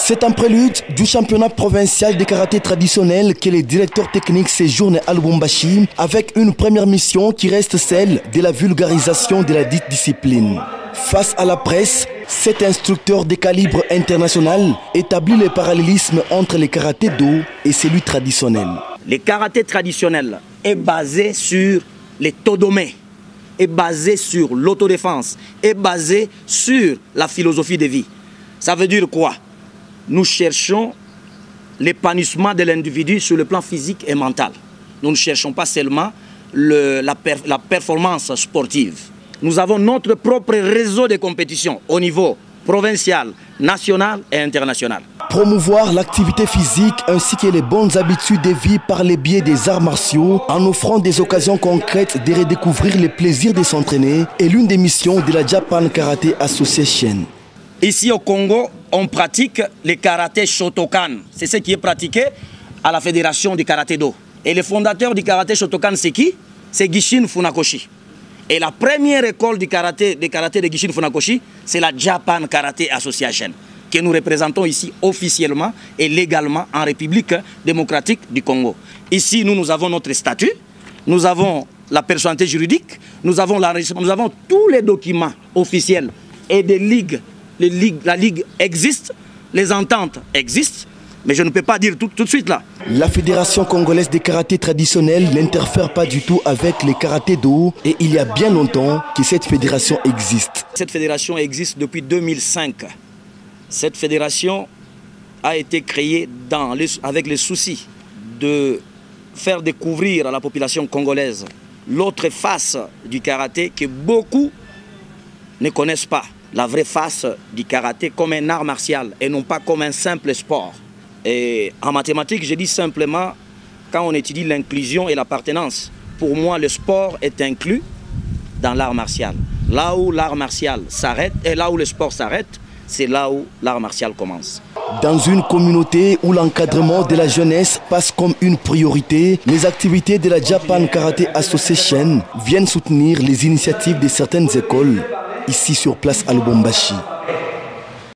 C'est un prélude du championnat provincial de karaté traditionnel que le directeur technique séjourne à Lubumbashi avec une première mission qui reste celle de la vulgarisation de la dite discipline. Face à la presse, cet instructeur de calibre international établit le parallélisme entre le karaté-do et celui traditionnel. Le karaté traditionnel est basé sur les todome, est basé sur l'autodéfense, est basé sur la philosophie de vie. Ça veut dire quoi? Nous cherchons l'épanouissement de l'individu sur le plan physique et mental. Nous ne cherchons pas seulement la performance sportive. Nous avons notre propre réseau de compétition au niveau provincial, national et international. Promouvoir l'activité physique ainsi que les bonnes habitudes de vie par le biais des arts martiaux en offrant des occasions concrètes de redécouvrir le plaisir de s'entraîner est l'une des missions de la Japan Karate Association. Ici au Congo, on pratique le karaté Shotokan. C'est ce qui est pratiqué à la fédération du karaté-do. Et le fondateur du karaté Shotokan, c'est qui? C'est Gishin Funakoshi. Et la première école de karaté de Gishin Funakoshi, c'est la Japan Karate Association, que nous représentons ici officiellement et légalement en République démocratique du Congo. Ici, nous avons notre statut, nous avons la personnalité juridique, nous avons tous les documents officiels et des ligues. La ligue existe, les ententes existent, mais je ne peux pas dire tout de suite là. La Fédération congolaise de karaté traditionnel n'interfère pas du tout avec les karaté-do et il y a bien longtemps que cette fédération existe. Cette fédération existe depuis 2005. Cette fédération a été créée avec le souci de faire découvrir à la population congolaise l'autre face du karaté que beaucoup ne connaissent pas. La vraie face du karaté comme un art martial et non pas comme un simple sport. Et en mathématiques, je dis simplement, quand on étudie l'inclusion et l'appartenance, pour moi, le sport est inclus dans l'art martial. Là où l'art martial s'arrête et là où le sport s'arrête, c'est là où l'art martial commence. Dans une communauté où l'encadrement de la jeunesse passe comme une priorité, les activités de la Japan Karate Association viennent soutenir les initiatives de certaines écoles ici sur place à Lubumbashi.